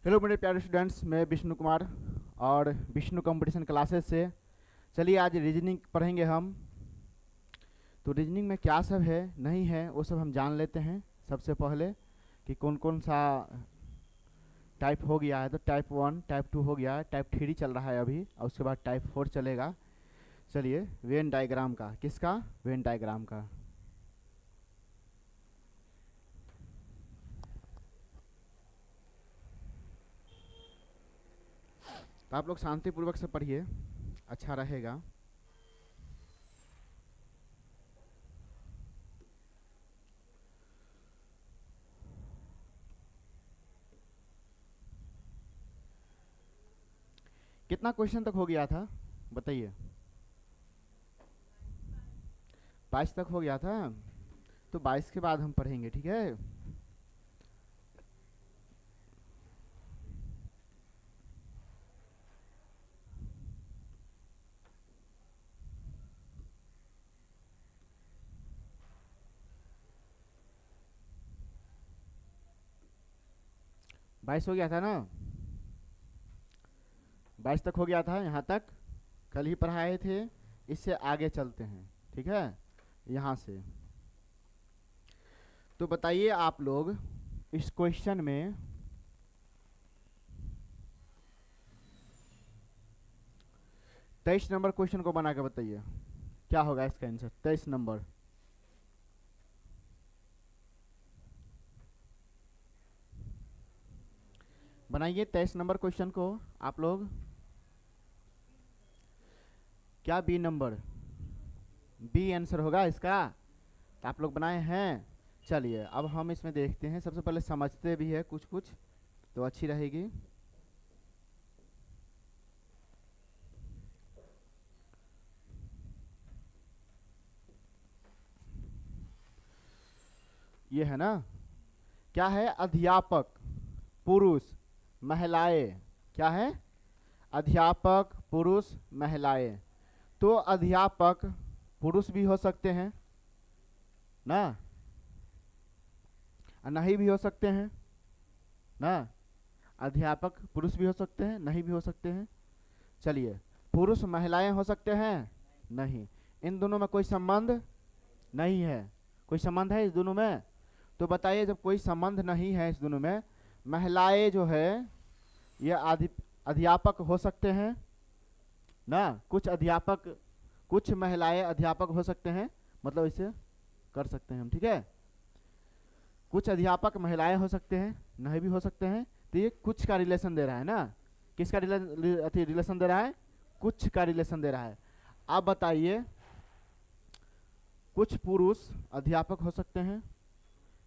Hello मेरे प्यारे students, मैं विष्णु कुमार और विष्णु कंपटीशन क्लासेस से। चलिए आज रीजनिंग पढ़ेंगे हम। तो रीजनिंग में क्या सब है नहीं है वो सब हम जान लेते हैं। सबसे पहले कि कौन कौन सा टाइप हो गया है। तो टाइप 1 टाइप 2 हो गया है, टाइप 3 चल रहा है अभी, और उसके बाद टाइप 4 चलेगा। चलिए वेन डायग्राम का, किसका? वेन डायग्राम का। तो आप लोग शांतिपूर्वक से पढ़िए, अच्छा रहेगा। कितना क्वेश्चन तक हो गया था बताइए? 22 तक हो गया था। तो 22 के बाद हम पढ़ेंगे, ठीक है? बाईस हो गया था ना? 22 तक हो गया था, यहाँ तक कल ही पढ़ाए थे। इससे आगे चलते हैं, ठीक है? यहाँ से तो बताइए आप लोग इस क्वेश्चन में 23 नंबर क्वेश्चन को बना के बताइए क्या होगा इसका आंसर। 23 नंबर बनाइए। 23 नंबर क्वेश्चन को आप लोग। क्या बी नंबर? बी आंसर होगा इसका। तो आप लोग बनाए हैं। चलिए अब हम इसमें देखते हैं। सबसे पहले समझते भी है कुछ कुछ, तो अच्छी रहेगी। ये है ना, क्या है? अध्यापक पुरुष महिलाएं। क्या है? अध्यापक पुरुष महिलाएं। तो अध्यापक पुरुष भी हो सकते हैं ना, और नहीं भी हो सकते हैं ना। अध्यापक पुरुष भी हो सकते हैं, नहीं भी हो सकते हैं। चलिए, पुरुष महिलाएं हो सकते हैं? नहीं। इन दोनों में कोई संबंध नहीं है। कोई संबंध है इस दोनों में? तो बताइए, जब कोई संबंध नहीं है इस दोनों में, महिलाएं जो है ये अध्यापक हो सकते हैं ना। कुछ अध्यापक, कुछ महिलाएं अध्यापक हो सकते हैं, मतलब इसे कर सकते हैं हम, ठीक है? कुछ अध्यापक महिलाएं हो सकते हैं, नहीं भी हो सकते हैं। तो ये कुछ का रिलेशन दे रहा है ना। किसका रिलेशन दे रहा है? कुछ का रिलेशन दे रहा है। आप बताइए, कुछ पुरुष अध्यापक हो सकते हैं,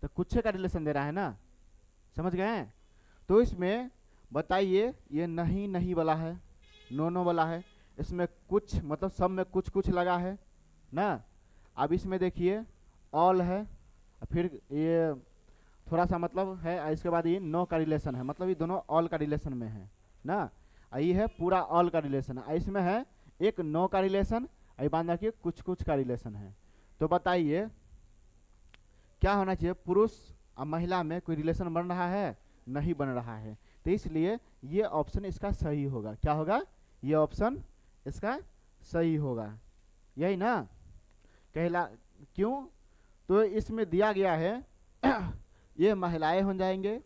तो कुछ का रिलेशन दे रहा है ना। समझ गए हैं? तो इसमें बताइए, ये नहीं नहीं वाला है, नो नो वाला है। इसमें कुछ मतलब सब में कुछ कुछ लगा है ना। अब इसमें देखिए ऑल है, फिर ये थोड़ा सा मतलब है, इसके बाद ये नो का रिलेशन है, मतलब ये दोनों ऑल का रिलेशन में है ना। ये है पूरा ऑल का रिलेशन है। इसमें है एक नो का रिलेशन, ये बात रखिए कुछ कुछ का रिलेशन है। तो बताइए क्या होना चाहिए? पुरुष और महिला में कोई रिलेशन बन रहा है? नहीं बन रहा है। तो इसलिए ये ऑप्शन इसका सही होगा। क्या होगा? ये ऑप्शन इसका सही होगा, यही ना। कहला क्यों? तो इसमें दिया गया है ये महिलाएं हो जाएंगे,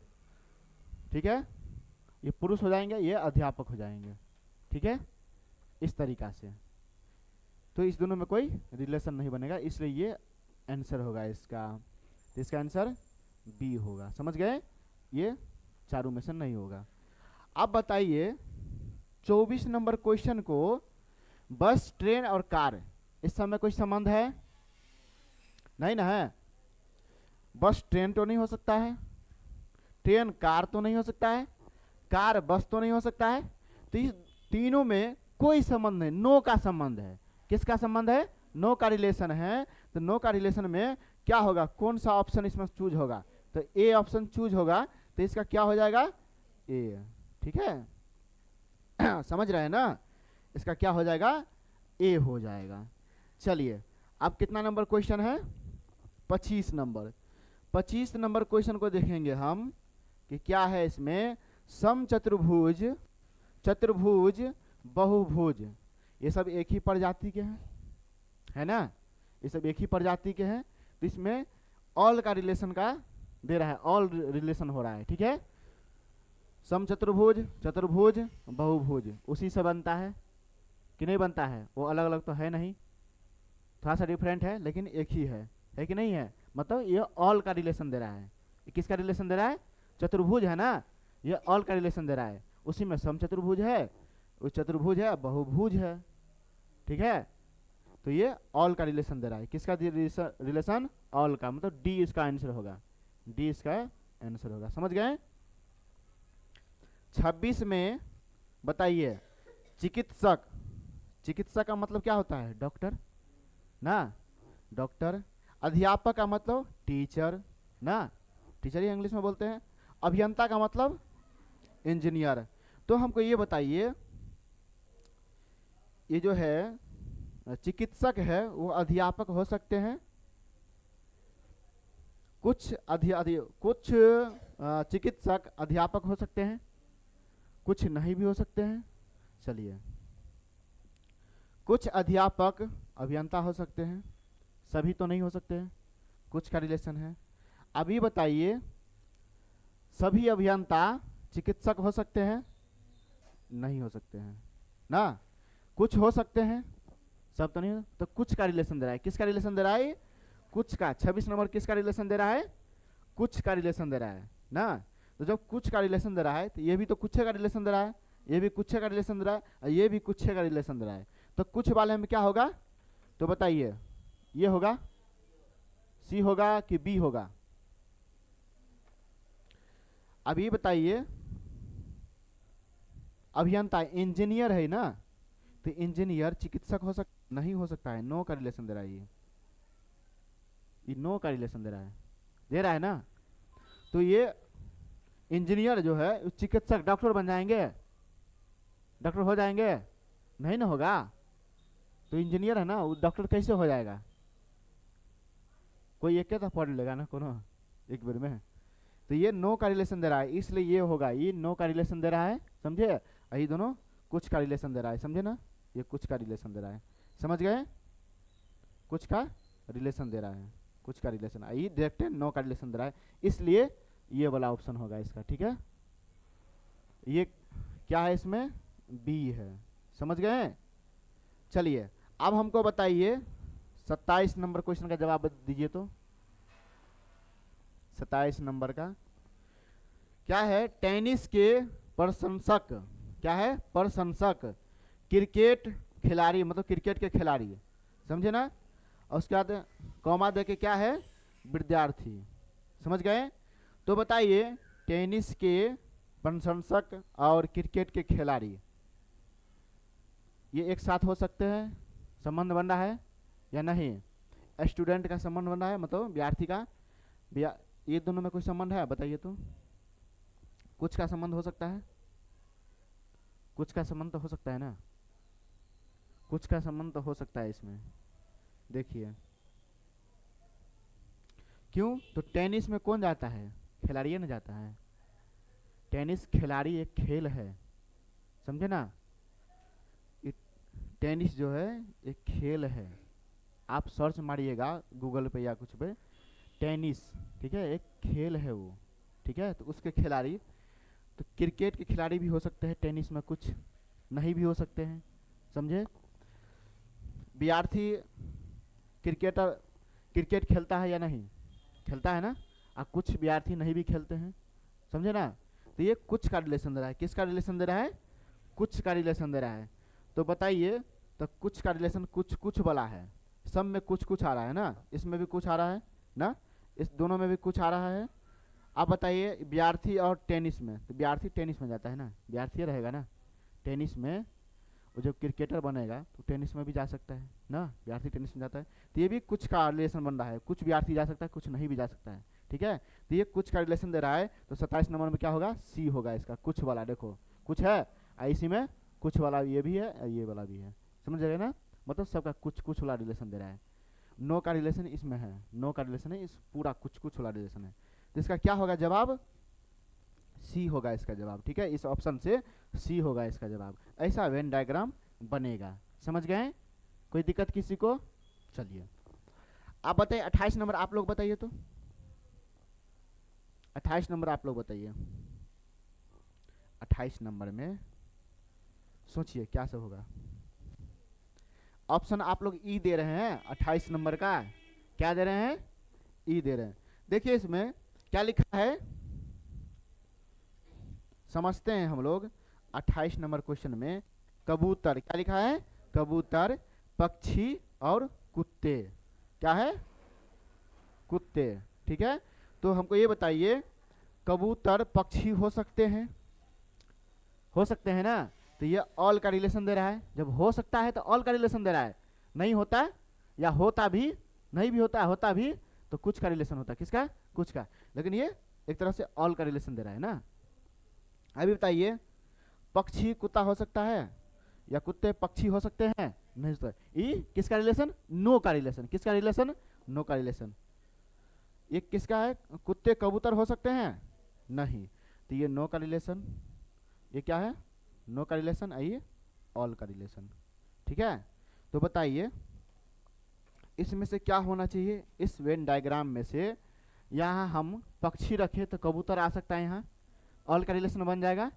ठीक है? ये पुरुष हो जाएंगे, ये अध्यापक हो जाएंगे, ठीक है? इस तरीका से तो इस दोनों में कोई रिलेशन नहीं बनेगा, इसलिए ये आंसर होगा इसका। तो इसका आंसर बी होगा। समझ गए? ये चारों में से नहीं होगा। अब बताइए 24 नंबर क्वेश्चन को, बस ट्रेन और कार, इस समय कोई संबंध है? नहीं ना है। बस ट्रेन तो नहीं हो सकता है, ट्रेन कार तो नहीं हो सकता है, कार बस तो नहीं हो सकता है। तो इस तीनों में कोई संबंध नहीं, नो का संबंध है। किसका संबंध है? नो का रिलेशन है। तो नो का रिलेशन में क्या होगा? कौन सा ऑप्शन इसमें चूज होगा? तो ए ऑप्शन चूज होगा। तो इसका क्या हो जाएगा? ए, ठीक है? समझ रहे हैं ना? इसका क्या हो जाएगा? ए हो जाएगा। चलिए अब कितना नंबर क्वेश्चन है? 25 नंबर। 25 नंबर क्वेश्चन को देखेंगे हम कि क्या है इसमें। समचतुर्भुज, चतुर्भुज, बहुभुज, ये सब एक ही प्रजाति के हैं, है ना, ये सब एक ही प्रजाति के हैं। तो इसमें ऑल का रिलेशन का दे रहा है, ऑल रिलेशन हो रहा है, ठीक है। समचतुर्भुज, चतुर्भुज, बहुभुज उसी से बनता है कि नहीं बनता है, वो अलग अलग तो है नहीं, थोड़ा सा डिफरेंट है लेकिन एक ही है कि नहीं है। मतलब ये ऑल का रिलेशन दे रहा है। ये किसका रिलेशन दे रहा है? चतुर्भुज है ना, ये ऑल का रिलेशन दे रहा है। उसी में समचतुर्भुज है, उस चतुर्भुज है, बहुभुज है, ठीक है। तो ये ऑल का रिलेशन दे रहा है। किसका रिलेशन? ऑल का। मतलब डी इसका आंसर होगा, डी इसका आंसर होगा। समझ गए? 26 में बताइए, चिकित्सक, चिकित्सक का मतलब क्या होता है? डॉक्टर ना, डॉक्टर। अध्यापक का मतलब टीचर ना, टीचर ही इंग्लिश में बोलते हैं। अभियंता का मतलब इंजीनियर। तो हमको ये बताइए, ये जो है चिकित्सक है वो अध्यापक हो सकते हैं? कुछ कुछ चिकित्सक अध्यापक हो सकते हैं, कुछ नहीं भी हो सकते हैं। चलिए, कुछ अध्यापक अभियंता हो सकते हैं, सभी तो नहीं हो सकते हैं, कुछ का रिलेशन है। अभी बताइए, सभी अभियंता चिकित्सक हो सकते हैं? नहीं हो सकते हैं ना, कुछ हो सकते हैं, सब तो नहीं हो। तो कुछ का रिलेशन दे रहा है। किसका रिलेशन दे रहा है? कुछ का। 26 नंबर किसका रिलेशन दे रहा है? कुछ का रिलेशन दे रहा है ना। तो जब कुछ का रिलेशन दे रहा है तो ये भी तो कुछ का रिलेशन दे रहा है, ये भी कुछ का रिलेशन दे रहा है, और ये भी कुछ का रिलेशन दे रहा है। तो कुछ वाले में क्या होगा? तो बताइए, ये होगा, सी होगा कि बी होगा? अब ये बताइए, अभियंता इंजीनियर है ना, तो इंजीनियर चिकित्सक हो नहीं हो सकता है। नो का रिलेशन दे रहा है, ये नो का रिलेशन दे रहा है ना। तो ये इंजीनियर जो है चिकित्सक, डॉक्टर बन जाएंगे, डॉक्टर हो जाएंगे? नहीं ना होगा। तो इंजीनियर है ना, वो डॉक्टर कैसे हो जाएगा? कोई एक तो पढ़ लेगा ना कोनो एक बार में। तो ये नो का रिलेशन दे रहा है, इसलिए ये होगा, ये नो का रिलेशन दे रहा है, समझे। यही दोनों कुछ का रिलेशन दे रहा है, समझे ना, ये कुछ का रिलेशन दे रहा है, समझ गए। कुछ का रिलेशन दे रहा है, कुछ का रिलेशन, ये डायरेक्ट नो का रिलेशन दे रहा है, इसलिए ये वाला ऑप्शन होगा इसका, ठीक है। ये क्या है इसमें? बी है, समझ गए। चलिए, अब हमको बताइए 27 नंबर क्वेश्चन का जवाब दीजिए। तो 27 नंबर का क्या है? टेनिस के प्रशंसक, क्या है? प्रशंसक, क्रिकेट खिलाड़ी, मतलब क्रिकेट के खिलाड़ी, समझे ना। और उसके बाद कॉमा दे के क्या है? विद्यार्थी, समझ गए। तो बताइए, टेनिस के प्रशंसक और क्रिकेट के खिलाड़ी ये एक साथ हो सकते हैं? संबंध बन रहा है या नहीं? स्टूडेंट का संबंध बन रहा है, मतलब विद्यार्थी का, ये दोनों में कोई संबंध है? बताइए तो। कुछ का संबंध हो सकता है, कुछ का संबंध तो हो सकता है ना, कुछ का संबंध तो हो सकता है इसमें। देखिए क्यों? तो टेनिस में कौन जाता है? खिलाड़ी ना जाता है। टेनिस खिलाड़ी एक खेल है, समझे ना। टेनिस जो है एक खेल है, आप सर्च मारिएगा गूगल पे या कुछ पे, टेनिस, ठीक है, एक खेल है वो, ठीक है। तो उसके खिलाड़ी, तो क्रिकेट के खिलाड़ी भी हो सकते हैं टेनिस में, कुछ नहीं भी हो सकते हैं, समझे। विद्यार्थी क्रिकेटर क्रिकेट खेलता है या नहीं खेलता है ना, और कुछ विद्यार्थी नहीं भी खेलते हैं, समझे ना। तो ये कुछ का रिलेशन दे रहा है। किसका रिलेशन दे रहा है? कुछ का रिलेशन दे रहा है। तो बताइए, तो कुछ का रिलेशन कुछ कुछ वाला है, सब में कुछ कुछ आ रहा है ना, इसमें भी कुछ आ रहा है ना, इस दोनों में भी कुछ आ रहा है। आप बताइए, विद्यार्थी और टेनिस में, तो विद्यार्थी टेनिस में जाता है ना, विद्यार्थी रहेगा ना टेनिस में, वो जब क्रिकेटर बनेगा तो टेनिस में भी जा सकता है ना, विद्यार्थी टेनिस में जाता है। तो ये भी कुछ का रिलेशन बन रहा है, कुछ विद्यार्थी जा सकता है, कुछ नहीं भी जा सकता है, ठीक है। तो ये कुछ का रिलेशन दे रहा है। तो 27 नंबर में क्या होगा? सी होगा इसका, कुछ वाला। देखो कुछ है, इसी में कुछ वाला ये भी है, ये वाला भी है, समझ गए ना। मतलब सबका कुछ कुछ वाला रिलेशन दे रहा है। नो का रिलेशन इसमें है, नो का रिलेशन है, इस पूरा कुछ कुछ वाला रिलेशन है। तो इसका क्या होगा जवाब? सी होगा इसका जवाब, ठीक है, इस ऑप्शन से सी होगा इसका जवाब। ऐसा वेन डायग्राम बनेगा, समझ गए? कोई दिक्कत किसी को? चलिए आप बताइए 28 नंबर आप लोग बताइए, तो 28 नंबर आप लोग बताइए। 28 नंबर में सोचिए क्या सब होगा। ऑप्शन आप लोग ई दे रहे हैं 28 नंबर का, क्या दे रहे हैं? ई दे रहे हैं। देखिए इसमें क्या लिखा है, समझते हैं हम लोग। 28 नंबर क्वेश्चन में कबूतर, क्या लिखा है? कबूतर, पक्षी और कुत्ते। क्या है? कुत्ते, ठीक है। तो हमको ये बताइए, कबूतर पक्षी हो सकते हैं? हो सकते हैं ना? तो ये ऑल का रिलेशन दे रहा है। जब हो सकता है तो ऑल का रिलेशन दे रहा है। नहीं होता या होता भी, नहीं भी होता, होता भी तो कुछ का रिलेशन होता है। किसका? कुछ का। लेकिन ये एक तरह से ऑल का रिलेशन दे रहा है ना। अभी बताइए, पक्षी कुत्ता हो सकता है या कुत्ते पक्षी हो सकते हैं? नहीं होता। ई किसका रिलेशन? नो का रिलेशन। किसका रिलेशन? नो का रिलेशन। ये किसका है? कुत्ते कबूतर हो सकते हैं? नहीं, तो ये नो का रिलेशन। ये क्या है? नो का रिलेशन। आइए ऑल का रिलेशन, ठीक है। तो बताइए इसमें से क्या होना चाहिए? इस वेन डायग्राम में से यहाँ हम पक्षी रखें तो कबूतर आ सकता है, यहाँ ऑल का रिलेशन बन जाएगा।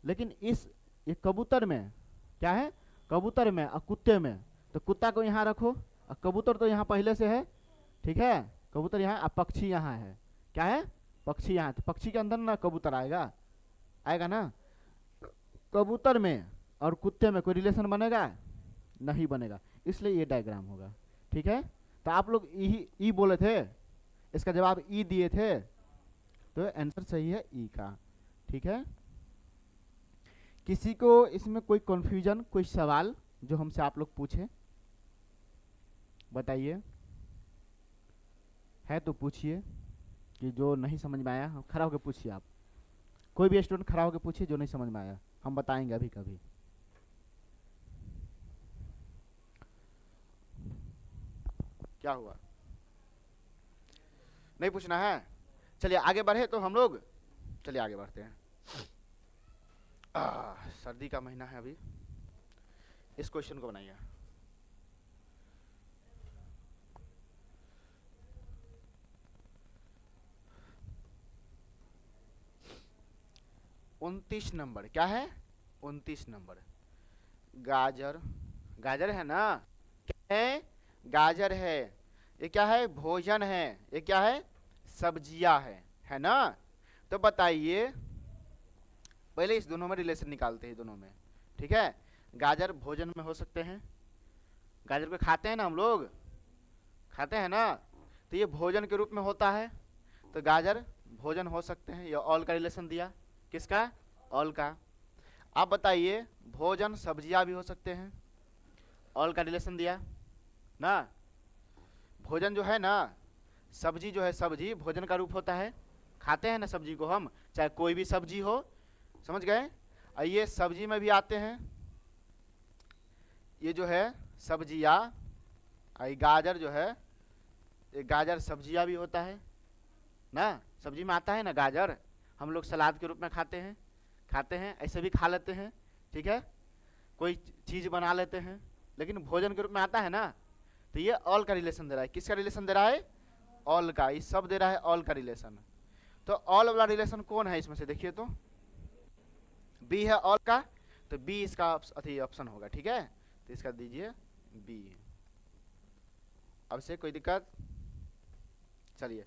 लेकिन इस ये कबूतर में क्या है? कबूतर में और कुत्ते में, तो कुत्ता को यहाँ रखो और कबूतर तो यहाँ पहले से है, ठीक है। कबूतर यहाँ और पक्षी यहाँ है। क्या है? पक्षी यहाँ, तो पक्षी के अंदर ना कबूतर आएगा, आएगा ना। कबूतर में और कुत्ते में कोई रिलेशन बनेगा? नहीं बनेगा, इसलिए ये डायग्राम होगा, ठीक है। तो आप लोग ई बोले थे, इसका जवाब ई दिए थे, तो आंसर सही है ई का, ठीक है। किसी को इसमें कोई कंफ्यूजन, कोई सवाल जो हमसे आप लोग पूछे? बताइए, है तो पूछिए, कि जो नहीं समझ में आया खड़ा होकर पूछिए। आप कोई भी स्टूडेंट खड़ा होकर पूछिए जो नहीं समझ में आया, हम बताएंगे अभी कभी। क्या हुआ? नहीं पूछना है? चलिए आगे बढ़े तो हम लोग, चलिए आगे बढ़ते हैं। सर्दी का महीना है अभी। इस क्वेश्चन को बनाइए। उनतीस नंबर, क्या है? 29 नंबर। गाजर, गाजर है ना? क्या है? गाजर है। ये क्या है? भोजन है। ये क्या है? सब्जियां है ना। तो बताइए, पहले इस दोनों में रिलेशन निकालते हैं, दोनों में, ठीक है। गाजर भोजन में हो सकते हैं, गाजर को खाते हैं ना हम लोग, खाते हैं ना, तो ये भोजन के रूप में होता है, तो गाजर भोजन हो सकते हैं। ये ऑल का रिलेशन दिया, किसका? ऑल का। आप बताइए, भोजन सब्जियां भी हो सकते हैं, ऑल का रिलेशन दिया ना। भोजन जो है ना, सब्जी जो है, सब्जी भोजन का रूप होता है, खाते हैं ना सब्जी को हम, चाहे कोई भी सब्जी हो, समझ गए। और ये सब्जी में भी आते हैं, ये जो है सब्जियां, और गाजर जो है, ये गाजर सब्जियां भी होता है ना, सब्जी में आता है ना गाजर। हम लोग सलाद के रूप में खाते हैं, ऐसे भी खा लेते हैं, ठीक है। कोई चीज़ बना लेते हैं, लेकिन भोजन के रूप में आता है ना। तो ये ऑल का रिलेशन दे रहा है। किसका रिलेशन दे रहा है? ऑल का। ये सब दे रहा है ऑल का रिलेशन। तो ऑल वाला रिलेशन कौन है इसमें से? देखिए तो बी है ऑल का, तो बी इसका अथी ऑप्शन होगा, ठीक है। तो इसका दीजिए बी। अब से कोई दिक्कत? चलिए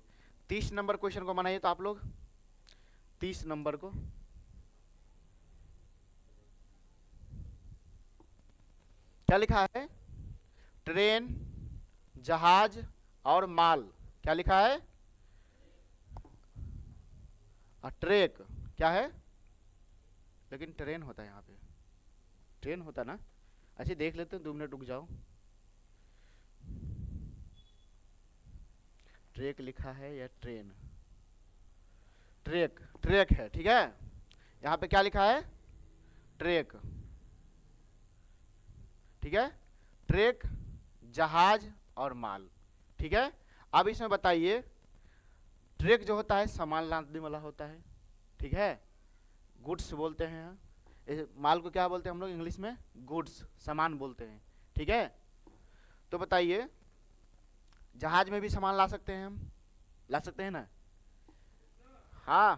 30 नंबर क्वेश्चन को बनाइए तो आप लोग। 30 नंबर को क्या लिखा है? ट्रेन, जहाज और माल। क्या लिखा है? ट्रैक। क्या है? लेकिन ट्रेन होता है यहाँ पे, ट्रेन होता ना। अच्छा देख लेते हैं, 2 मिनट रुक जाओ। ट्रैक लिखा है या ट्रेन? ट्रैक, ट्रैक है, ठीक है। यहाँ पे क्या लिखा है? ट्रैक, ठीक है। ट्रैक, जहाज और माल, ठीक है। अब इसमें बताइए, ट्रैक जो होता है सामान लादने वाला होता है, ठीक है। गुड्स बोलते हैं। माल को क्या बोलते हैं हम लोग इंग्लिश में? गुड्स, सामान बोलते हैं। ठीक है, तो बताइए जहाज में भी सामान ला सकते हैं हम, ला सकते हैं ना? हाँ,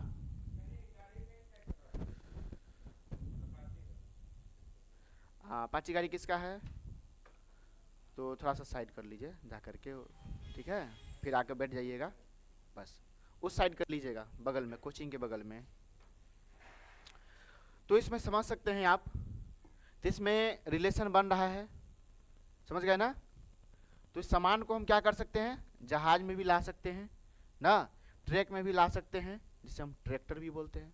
हाँ अपाची गाड़ी किसका है? तो थोड़ा सा साइड कर लीजिए जा करके, ठीक है, फिर आकर बैठ जाइएगा, बस उस साइड कर लीजिएगा, बगल में, कोचिंग के बगल में। तो इसमें समझ सकते हैं आप, तो इसमें रिलेशन बन रहा है, समझ गए ना? तो इस सामान को हम क्या कर सकते हैं? जहाज में भी ला सकते हैं ना, ट्रक में भी ला सकते हैं, जिसे हम ट्रैक्टर भी बोलते हैं।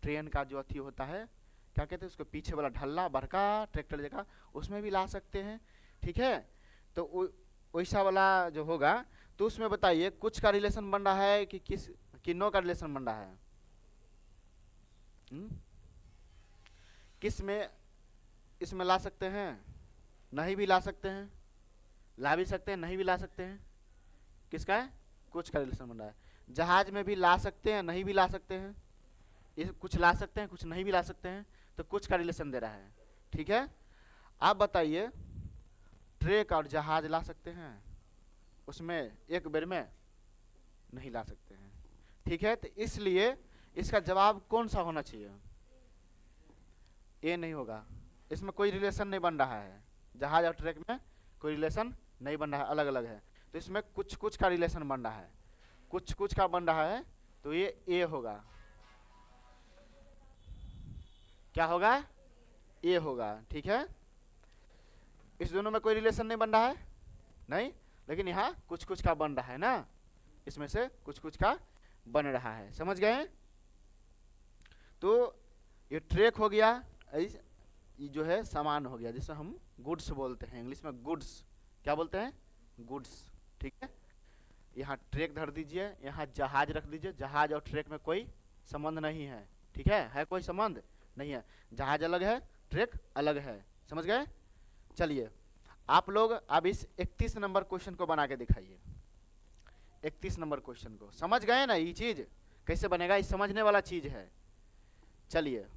ट्रेन का जो अथी होता है, क्या कहते हैं उसको, पीछे वाला ढल्ला बड़का ट्रैक्टर जगह, उसमें भी ला सकते हैं। ठीक है, तो वैसा वाला जो होगा, तो उसमें बताइए कुछ का रिलेशन बन रहा है कि किस, कि नो का रिलेशन बन रहा है? किस में इसमें ला सकते हैं? नहीं भी ला सकते हैं, ला भी सकते हैं, नहीं भी ला सकते हैं। किसका है? कुछ का रिलेशन बन रहा है। जहाज में भी ला सकते हैं, नहीं भी ला सकते हैं, इस कुछ ला सकते हैं, कुछ नहीं भी ला सकते हैं, तो कुछ का रिलेशन दे रहा है। ठीक है, आप बताइए ट्रक और जहाज ला सकते हैं? उसमें एक बेर में नहीं ला सकते हैं। ठीक है, तो इसलिए इसका जवाब कौन सा होना चाहिए? ए नहीं होगा, इसमें कोई रिलेशन नहीं बन रहा है, जहाज और ट्रक में कोई रिलेशन नहीं बन रहा है, अलग अलग है। तो इसमें कुछ कुछ का रिलेशन बन रहा है, कुछ कुछ का बन रहा है, तो ये ए होगा। क्या होगा? ए होगा। ठीक है, इस दोनों में कोई रिलेशन नहीं बन रहा है, नहीं, लेकिन यहाँ कुछ कुछ का बन रहा है ना, इसमें से कुछ कुछ का बन रहा है, समझ गए? तो ये ट्रक हो गया, ये जो है सामान हो गया, जिसे हम गुड्स बोलते हैं, इंग्लिश में गुड्स, क्या बोलते हैं? गुड्स। ठीक है, यहाँ ट्रक धर दीजिए, यहाँ जहाज रख दीजिए, जहाज और ट्रक में कोई संबंध नहीं है। ठीक है कोई संबंध नहीं है, जहाज अलग है, ट्रक अलग है, समझ गए? चलिए आप लोग अब इस 31 नंबर क्वेश्चन को बना के दिखाइए। 31 नंबर क्वेश्चन को समझ गए ना? ये चीज कैसे बनेगा, ये समझने वाला चीज है। चलिए,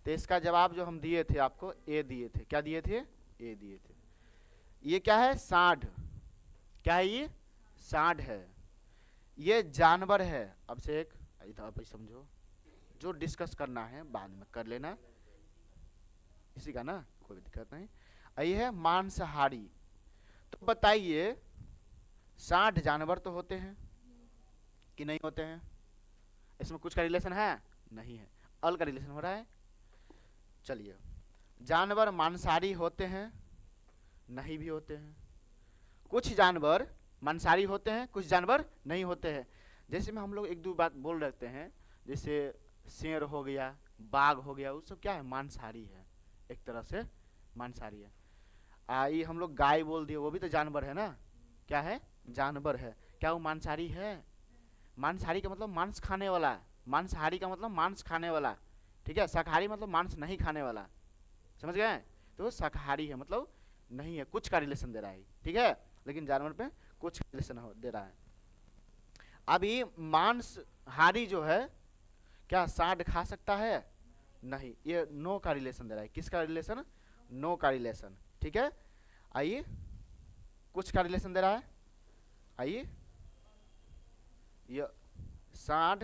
तो इसका जवाब जो हम दिए थे आपको, ए दिए थे, क्या दिए थे? ए दिए थे। ये क्या है? सांड। क्या है ये? सांड है। ये जानवर है। अब से एक आप समझो, जो डिस्कस करना है बाद में कर लेना, इसी का ना, कोई दिक्कत नहीं। ये है मांसाहारी। तो बताइए सांड जानवर तो होते हैं कि नहीं होते हैं? इसमें कुछ का रिलेशन है? नहीं है, अल का रिलेशन हो रहा है। चलिए, जानवर मांसाहारी होते हैं, नहीं भी होते हैं। कुछ जानवर मांसाहारी होते हैं, कुछ जानवर नहीं होते हैं। जैसे में हम लोग एक दो बात बोल रहे हैं, जैसे शेर हो गया, बाघ हो गया, वो सब क्या है? मांसाहारी है, एक तरह से मांसाहारी है। ये हम लोग गाय बोल दिए, वो भी तो जानवर है ना, क्या है? जानवर है। क्या वो मांसाहारी है? मांसाहारी का मतलब मांस खाने वाला, मांसाहारी का मतलब मांस खाने वाला। ठीक है, शाकाहारी मतलब मांस नहीं खाने वाला, समझ गए? तो शाकाहारी है मतलब नहीं है, कुछ का रिलेशन दे रहा है। ठीक है, लेकिन जानवर पे कुछ रिलेशन दे रहा है। अभी मांसाहारी जो है, क्या सांड खा सकता है? नहीं, ये नो का रिलेशन दे रहा है। किसका रिलेशन? नो का रिलेशन। ठीक है, आइए कुछ का रिलेशन दे रहा है। आइए, ये सांड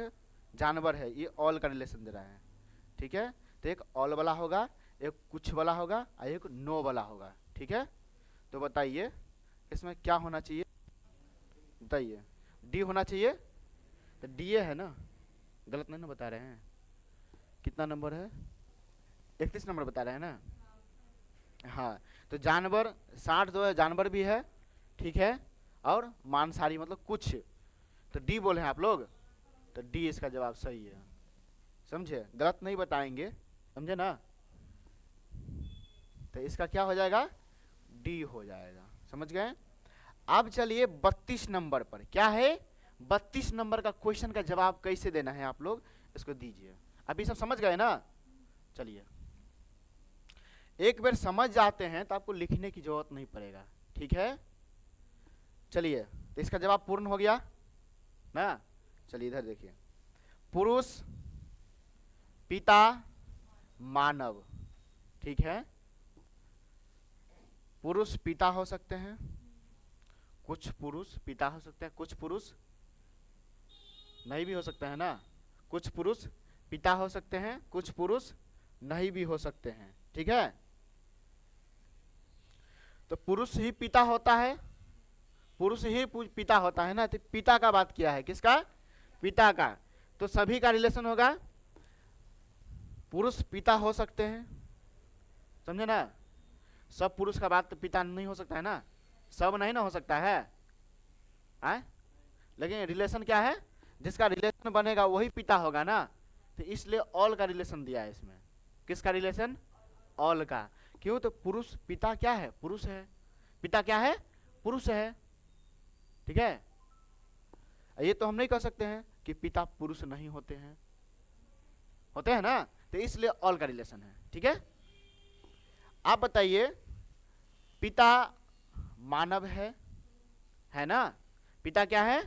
जानवर है, ये ऑल का रिलेशन दे रहा है। ठीक है, तो एक ऑल वाला होगा, एक कुछ वाला होगा, और एक नो वाला होगा। ठीक है, तो बताइए इसमें क्या होना चाहिए? बताइए, डी होना चाहिए। तो डी है ना, गलत नहीं ना बता रहे हैं? कितना नंबर है? 31 नंबर बता रहे हैं ना? हाँ, तो जानवर, सांड जो है जानवर भी है, ठीक है, और मांसाहारी मतलब कुछ, तो डी बोले हैं आप लोग, तो डी इसका जवाब सही है, समझे? गलत नहीं बताएंगे, समझे ना? तो इसका क्या हो जाएगा? डी हो जाएगा, समझ गए? अब चलिए 32 नंबर पर, क्या है? 32 नंबर का क्वेश्चन का जवाब कैसे देना है आप लोग इसको दीजिए। अभी सब समझ गए ना? चलिए, एक बार समझ जाते हैं तो आपको लिखने की जरूरत नहीं पड़ेगा। ठीक है, चलिए, तो इसका जवाब पूर्ण हो गया ना? चलिए इधर देखिए, पुरुष पिता मानव, ठीक है। पुरुष पिता हो सकते हैं, कुछ पुरुष पिता हो सकते हैं, कुछ पुरुष नहीं भी हो सकते हैं ना। कुछ पुरुष पिता हो सकते हैं, कुछ पुरुष नहीं भी हो सकते हैं, ठीक है। तो पुरुष ही पिता होता है, पुरुष ही पिता होता है ना। तो पिता का बात किया है, किसका? पिता का। तो सभी का रिलेशन होगा, पुरुष पिता हो सकते हैं, समझे ना। सब पुरुष का बात तो पिता नहीं हो सकता है ना, सब नहीं ना हो सकता है, लेकिन रिलेशन क्या है, जिसका रिलेशन बनेगा वही पिता होगा ना। तो इसलिए ऑल का रिलेशन दिया है इसमें। किसका रिलेशन? ऑल का। क्यों? तो पुरुष पिता क्या है? पुरुष है। पिता क्या है? पुरुष है, ठीक है। ये तो हम नहीं कह सकते हैं कि पिता पुरुष नहीं होते हैं, होते हैं ना। तो इसलिए ऑल का रिलेशन है, ठीक है। आप बताइए, पिता मानव है ना। पिता क्या है?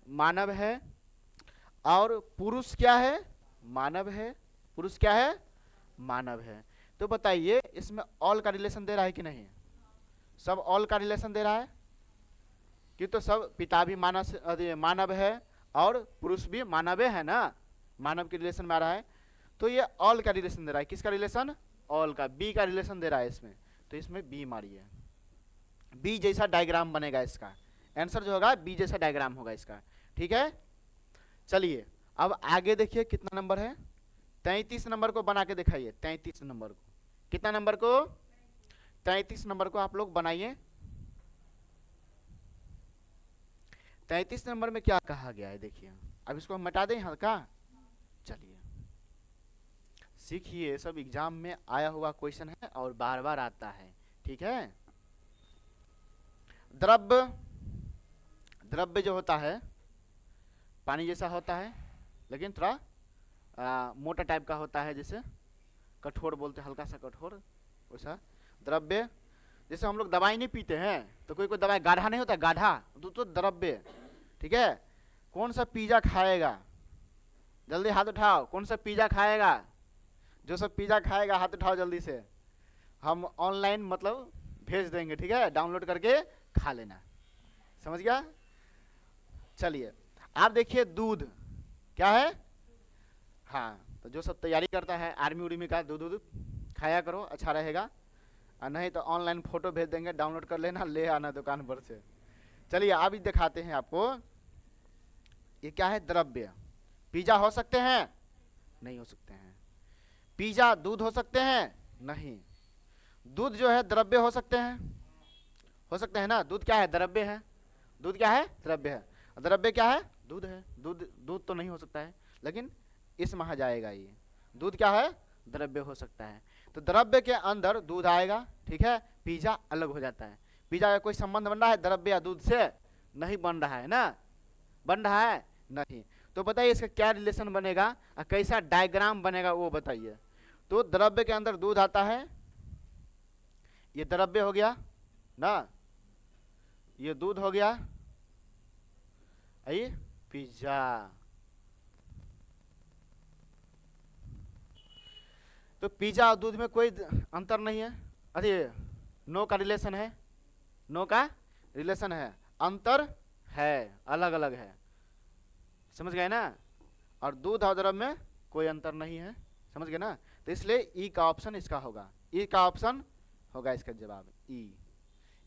मानव है। और पुरुष क्या है? मानव है। पुरुष क्या है? मानव है। तो बताइए इसमें ऑल का रिलेशन दे रहा है कि नहीं? सब ऑल का रिलेशन दे रहा है कि तो सब पिता भी मानव है और पुरुष भी मानव है ना, मानव के रिलेशन में आ रहा है। तो ये ऑल का रिलेशन दे रहा है। किसका रिलेशन? ऑल का। बी का रिलेशन दे रहा है इसमें, तो इसमें बी मारिए। बी जैसा डायग्राम बनेगा इसका, आंसर जो होगा बी जैसा डायग्राम होगा इसका, ठीक है। चलिए अब आगे देखिए कितना नंबर है। 33 नंबर को बना के दिखाइए। 33 नंबर को, कितना नंबर को? 33 नंबर को आप लोग बनाइए। 33 नंबर में क्या कहा गया है देखिए। अब इसको हम मिटा दें हल्का। चलिए सीखिए, सब एग्जाम में आया हुआ क्वेश्चन है और बार बार आता है, ठीक है। द्रव्य, द्रव्य जो होता है पानी जैसा होता है, लेकिन थोड़ा मोटा टाइप का होता है, जैसे कठोर बोलते हैं, हल्का सा कठोर वैसा द्रव्य। जैसे हम लोग दवाई नहीं पीते हैं तो कोई कोई दवाई गाढ़ा नहीं होता, गाढ़ा तो द्रव्य, ठीक है। कौन सा पिज्जा खाएगा? जल्दी हाथ उठाओ, कौन सा पिज्जा खाएगा? जो सब पिज्जा खाएगा हाथ उठाओ जल्दी से, हम ऑनलाइन मतलब भेज देंगे, ठीक है। डाउनलोड करके खा लेना, समझ गया। चलिए आप देखिए, दूध क्या है? हाँ, तो जो सब तैयारी करता है आर्मी उर्मी का, दूध दूध खाया करो, अच्छा रहेगा। और नहीं तो ऑनलाइन फोटो भेज देंगे, डाउनलोड कर लेना, ले आना दुकान पर से। चलिए अभी दिखाते हैं आपको। ये क्या है? द्रव्य। पिज्जा हो सकते हैं? नहीं हो सकते हैं। पिज्जा दूध हो सकते हैं? नहीं। दूध जो है द्रव्य हो सकते हैं? हो सकते हैं ना। दूध क्या है? द्रव्य है। दूध क्या है? द्रव्य है। द्रव्य क्या है? दूध है। दूध दूध तो नहीं हो सकता है, लेकिन इसमें आ जाएगा ये। दूध क्या है? द्रव्य हो सकता है। तो द्रव्य के अंदर दूध आएगा, ठीक है। पिज्जा अलग हो जाता है। पिज्जा का कोई संबंध बन रहा है द्रव्य या दूध से? नहीं बन रहा है ना। बन रहा है? नहीं। तो बताइए इसका क्या रिलेशन बनेगा और कैसा डायग्राम बनेगा वो बताइए। तो द्रव्य के अंदर दूध आता है, ये द्रव्य हो गया ना, ये दूध हो गया, ये पिज्जा। तो पिज्जा और दूध में कोई अंतर नहीं है। अरे नो का रिलेशन है, नो का रिलेशन है, अंतर है, अलग अलग है, समझ गए ना। और दूध और द्रव्य में कोई अंतर नहीं है, समझ गए ना। तो इसलिए ई का ऑप्शन इसका होगा, ई का ऑप्शन होगा इसका जवाब ई।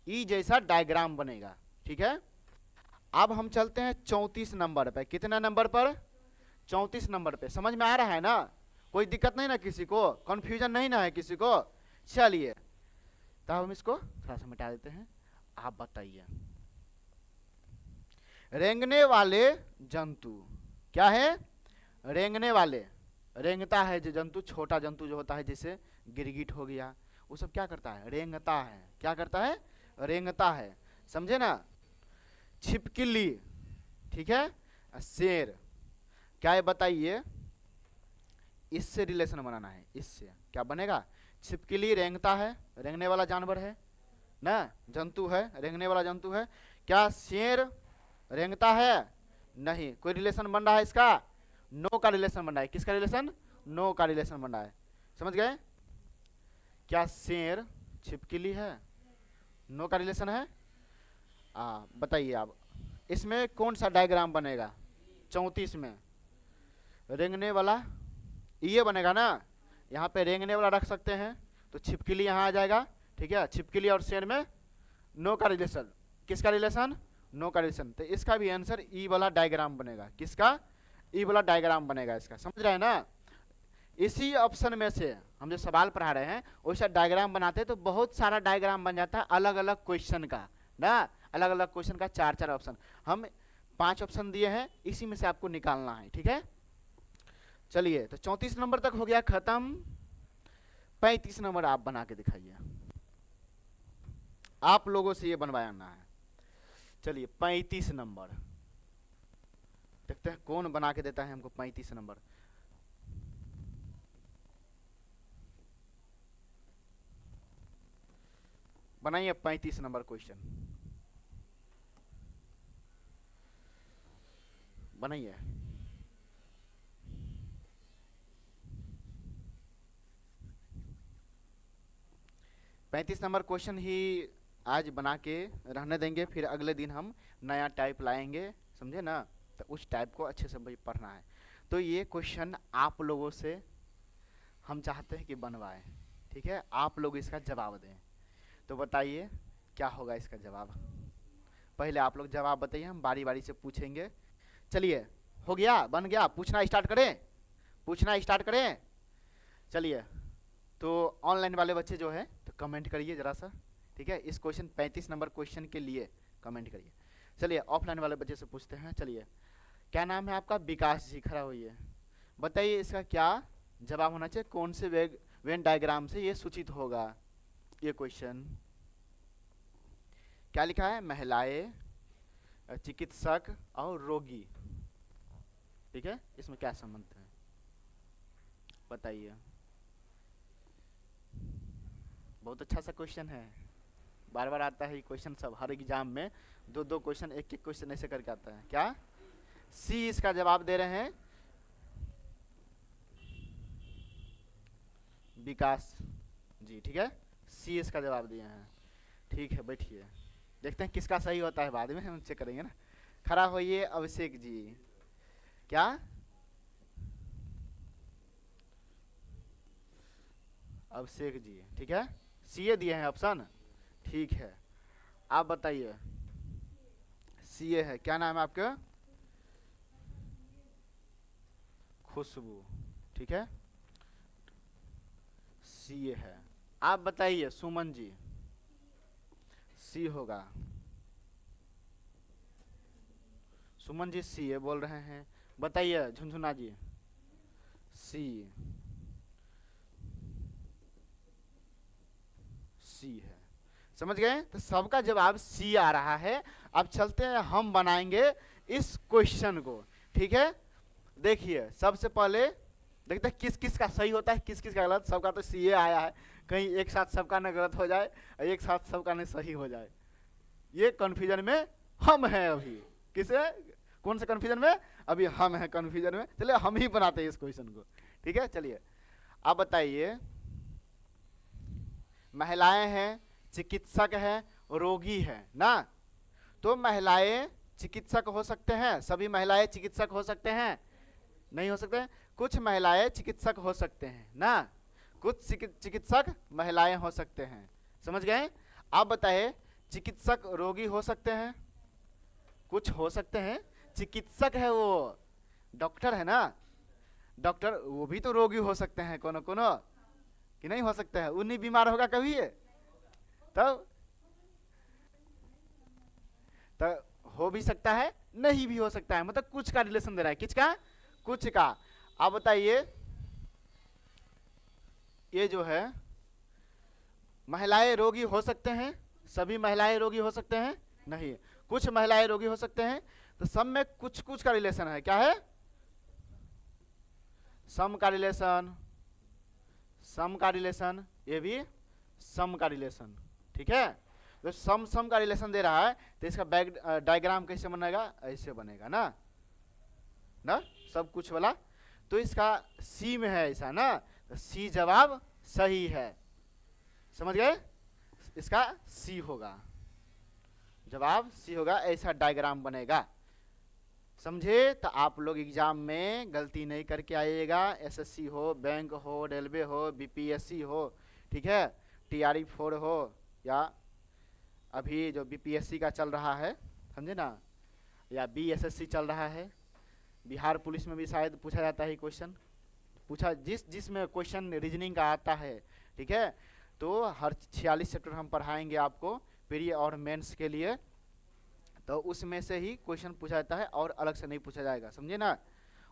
ई जैसा डायग्राम बनेगा, ठीक है। अब हम चलते हैं 34 नंबर पे। कितना नंबर पर? 34 नंबर पे। समझ में आ रहा है ना? कोई दिक्कत नहीं ना किसी को? कंफ्यूजन नहीं ना है किसी को? चलिए तो हम इसको थोड़ा सा मिटा देते हैं। आप बताइए, रेंगने वाले जंतु क्या है? रेंगने वाले, रेंगता है जो जंतु, छोटा जंतु जो होता है, जैसे गिरगिट हो गया, वो सब क्या करता है? रेंगता है। क्या करता है? रेंगता है, समझे ना। छिपकली, ठीक है। शेर, क्या है बताइए? इससे रिलेशन बनाना है, इससे क्या बनेगा? छिपकली रेंगता है, रेंगने वाला जानवर है ना, जंतु है, रेंगने वाला जंतु है। क्या शेर रेंगता है? नहीं। कोई रिलेशन बन रहा है इसका? नो का रिलेशन बन रहा है। किसका रिलेशन? नो का रिलेशन बन रहा है। समझ गए? क्या शेर छिपकली है? नो का रिलेशन है। बताइए आप, इसमें कौन सा डायग्राम बनेगा? 34 में रेंगने वाला ये बनेगा ना, यहाँ पे रेंगने वाला रख सकते हैं तो छिपकली यहाँ आ जाएगा। ठीक है, छिपकली और शेर में नो का रिलेशन। किसका रिलेशन? नो का रिलेशन। तो इसका भी आंसर ई वाला डायग्राम बनेगा। किसका? ई वाला डायग्राम बनेगा इसका। समझ रहे हैं ना? इसी ऑप्शन में से हम जो सवाल पढ़ा रहे हैं वैसा डायग्राम बनाते हैं तो बहुत सारा डायग्राम बन जाता है अलग अलग क्वेश्चन का ना, अलग अलग क्वेश्चन का 4 ऑप्शन। हम 5 ऑप्शन दिए हैं, इसी में से आपको निकालना है। ठीक है, चलिए तो 34 नंबर तक हो गया खत्म। 35 नंबर आप बना के दिखाइए, आप लोगों से ये बनवाना है। चलिए 35 नंबर देखते हैं कौन बना के देता है हमको 35 नंबर। बनाइए 35 नंबर क्वेश्चन, बनाइए। पैंतीस नंबर क्वेश्चन ही आज बना के रहने देंगे, फिर अगले दिन हम नया टाइप लाएंगे, समझे ना? तो उस टाइप को अच्छे से भाई पढ़ना है। तो ये क्वेश्चन आप लोगों से हम चाहते हैं कि बनवाएं। ठीक है, आप लोग इसका जवाब दें। तो बताइए क्या होगा इसका जवाब। पहले आप लोग जवाब बताइए, हम बारी बारी से पूछेंगे। चलिए, हो गया, बन गया? पूछना स्टार्ट करें, पूछना स्टार्ट करें। चलिए, तो ऑनलाइन वाले बच्चे जो है तो कमेंट करिए ज़रा सा। ठीक है, इस क्वेश्चन 35 नंबर क्वेश्चन के लिए कमेंट करिए। चलिए ऑफलाइन वाले बच्चे से पूछते हैं। चलिए, क्या नाम है आपका? विकास जी, खड़ा होइए। बताइए इसका क्या जवाब होना चाहिए, कौन से वेन डायग्राम से ये सूचित होगा ये क्वेश्चन। क्या लिखा है? महिलाएं, चिकित्सक और रोगी। ठीक है, इसमें क्या संबंध है बताइए। बहुत अच्छा सा क्वेश्चन है, बार बार आता है ये क्वेश्चन, सब हर एग्जाम में 2-2 क्वेश्चन, एक क्वेश्चन ऐसे करके आता है। क्या? सी इसका जवाब दे रहे हैं विकास जी। ठीक है, सी इसका जवाब दिए हैं। ठीक है, बैठिए, देखते हैं किसका सही होता है, बाद में हम चेक करेंगे ना। खड़ा होइए अभिषेक जी। क्या? अभिषेक जी, ठीक है, सीए दिए हैं ऑप्शन। ठीक है, आप बताइए। सीए है, क्या नाम है आपका? खुशबू। ठीक है, सीए है। आप बताइए सुमन जी। सी होगा, सुमन जी सीए बोल रहे हैं। बताइए झुनझुना जी। सी, सी है। समझ गए? तो सबका जवाब सी आ रहा है। अब चलते हैं, हम बनाएंगे इस क्वेश्चन को। ठीक है, देखिए सबसे पहले देखते हैं किस किस का सही होता है, किस किस का गलत। सबका तो सी आया है, कहीं एक साथ सबका न गलत हो जाए और एक साथ सबका न सही हो जाए। ये कंफ्यूजन में हम हैं अभी। किसे? कौन से कंफ्यूजन में? अभी हम हैं कंफ्यूजन में। चलिए हम ही बनाते हैं इस क्वेश्चन को। ठीक है, चलिए आप बताइए। महिलाएं हैं, चिकित्सक है, रोगी है ना। तो महिलाएं चिकित्सक हो सकते हैं, सभी महिलाएं चिकित्सक हो सकते हैं? नहीं हो सकते। कुछ महिलाएं चिकित्सक हो सकते हैं ना, कुछ चिकित्सक महिलाएं हो सकते हैं। समझ गए? आप बताइए, चिकित्सक रोगी हो सकते हैं? कुछ हो सकते हैं। चिकित्सक है वो डॉक्टर है ना, डॉक्टर वो भी तो रोगी हो सकते हैं कोनो कोनो, कि नहीं हो सकते हैं? उन्हीं बीमार होगा कभी है तब तो हो भी सकता है, नहीं भी हो सकता है। मतलब कुछ का रिलेशन दे रहा है, किसका? कुछ का। आप बताइए, ये जो है महिलाएं रोगी हो सकते हैं? सभी महिलाएं रोगी हो सकते हैं? नहीं, कुछ महिलाएं रोगी हो सकते हैं। तो सब में कुछ कुछ का रिलेशन है। क्या है? सम का रिलेशन, सम का रिलेशन, ये भी सम का रिलेशन। ठीक है, तो सम सम का रिलेशन दे रहा है तो इसका डायग्राम कैसे बनेगा? ऐसे बनेगा ना, ना सब कुछ वाला। तो इसका सी में है ऐसा ना, तो सी जवाब सही है। समझ गए? इसका सी होगा, जवाब सी होगा। ऐसा डायग्राम बनेगा। समझे? तो आप लोग एग्जाम में गलती नहीं करके आइएगा। एसएससी हो, बैंक हो, रेलवे हो, बीपीएससी हो, ठीक है, टीआरई 4 हो, या अभी जो बीपीएससी का चल रहा है, समझे ना, या बीएसएससी चल रहा है, बिहार पुलिस में भी शायद पूछा जाता है क्वेश्चन, पूछा जिसमें क्वेश्चन रीजनिंग का आता है, ठीक है। तो हर 46 चैप्टर हम पढ़ाएंगे आपको प्री और मेंस के लिए, तो उसमें से ही क्वेश्चन पूछा जाता है और अलग से नहीं पूछा जाएगा, समझे ना।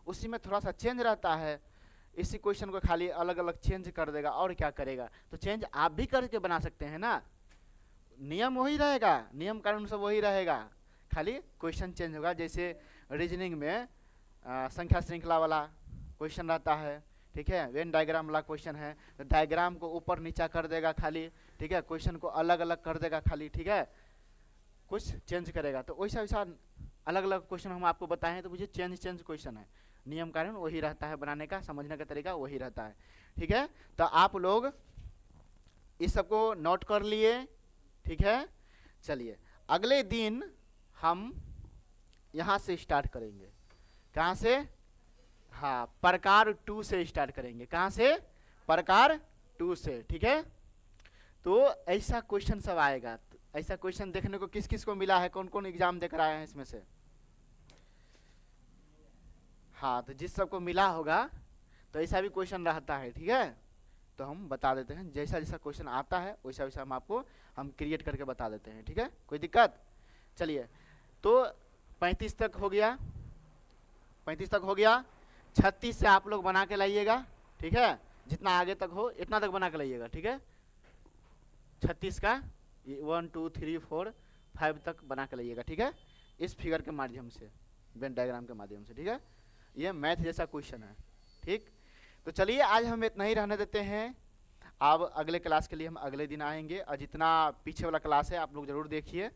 उसी में थोड़ा सा चेंज रहता है, इसी क्वेश्चन को खाली अलग अलग चेंज कर देगा और क्या करेगा। तो चेंज आप भी करके बना सकते हैं ना, नियम वही रहेगा, नियम कानून सब वही रहेगा, खाली क्वेश्चन चेंज होगा। जैसे रीजनिंग में संख्या श्रृंखला वाला क्वेश्चन रहता है, ठीक है, वेन डायग्राम वाला क्वेश्चन है, तो डायग्राम को ऊपर नीचा कर देगा खाली, ठीक है, क्वेश्चन को अलग अलग कर देगा खाली, ठीक है, कुछ चेंज करेगा। तो वैसा वैसा अलग अलग क्वेश्चन हम आपको बताएं तो मुझे चेंज क्वेश्चन है, नियम कानून वही रहता है, बनाने का समझने का तरीका वही रहता है, ठीक है। तो आप लोग इस सबको नोट कर लिए, ठीक है। चलिए अगले दिन हम यहाँ से स्टार्ट करेंगे। कहाँ से? हाँ, प्रकार 2 से स्टार्ट करेंगे। कहाँ से? प्रकार 2 से, ठीक है। तो ऐसा क्वेश्चन सब आएगा। ऐसा क्वेश्चन देखने को किस किस को मिला है, कौन कौन एग्जाम देकर आए हैं इसमें से? हाँ, तो जिस सबको मिला होगा तो ऐसा भी क्वेश्चन रहता है, ठीक है। तो हम बता देते हैं, जैसा जैसा क्वेश्चन आता है वैसा वैसा हम क्रिएट करके बता देते हैं, ठीक है, कोई दिक्कत? चलिए, तो 35 तक हो गया, 35 तक हो गया। 36 से आप लोग बना के लाइएगा, ठीक है, जितना आगे तक हो इतना तक बना के लाइएगा, ठीक है। 36 का 1 2 3 4 5 तक बना के लाइएगा, ठीक है, इस फिगर के माध्यम से, वेन डायग्राम के माध्यम से, ठीक है। ये मैथ जैसा क्वेश्चन है, ठीक। तो चलिए आज हम इतना ही रहने देते हैं। अब अगले क्लास के लिए हम अगले दिन आएंगे, और जितना पीछे वाला क्लास है आप लोग जरूर देखिए।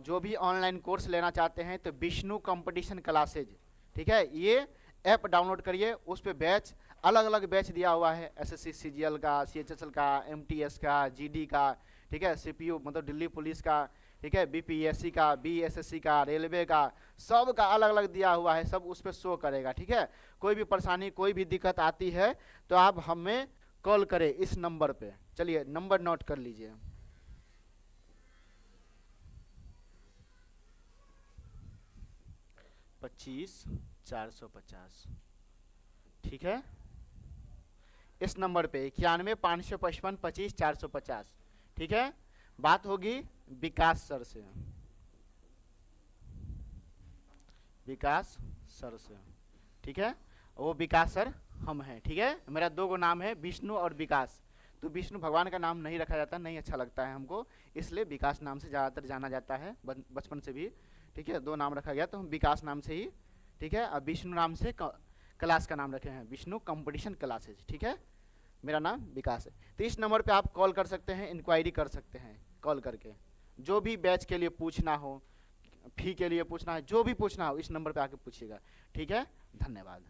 जो भी ऑनलाइन कोर्स लेना चाहते हैं तो विष्णु कंपटीशन क्लासेज, ठीक है, ये ऐप डाउनलोड करिए, उस पर बैच अलग अलग बैच दिया हुआ है, एसएससी सीजीएल का, सीएचएसएल का, एमटीएस का, जीडी का, ठीक है, सीपीयू मतलब दिल्ली पुलिस का, ठीक है, बीपीएससी का, बीएसएससी का, रेलवे का, सब का अलग अलग दिया हुआ है, सब उस पर शो करेगा, ठीक है। कोई भी परेशानी, कोई भी दिक्कत आती है तो आप हमें कॉल करें इस नंबर पे। चलिए नंबर नोट कर लीजिए, 25 450, ठीक है। इस नंबर पे 91 555 25 450, ठीक है। बात होगी विकास सर से, विकास सर से, ठीक है। वो विकास सर हम हैं, ठीक है। मेरा 2 गो नाम है, विष्णु और विकास। तो विष्णु भगवान का नाम नहीं रखा जाता, नहीं अच्छा लगता है हमको, इसलिए विकास नाम से ज़्यादातर जाना जाता है बचपन से भी, ठीक है। 2 नाम रखा गया तो हम विकास नाम से ही, ठीक है। अब विष्णु नाम से क्लास का नाम रखे हैं, विष्णु कंपटीशन क्लासेज, ठीक है। मेरा नाम विकास है। तो इस नंबर पे आप कॉल कर सकते हैं, इंक्वायरी कर सकते हैं कॉल करके, जो भी बैच के लिए पूछना हो, फी के लिए पूछना है, जो भी पूछना हो इस नंबर पे आके पूछिएगा, ठीक है। धन्यवाद।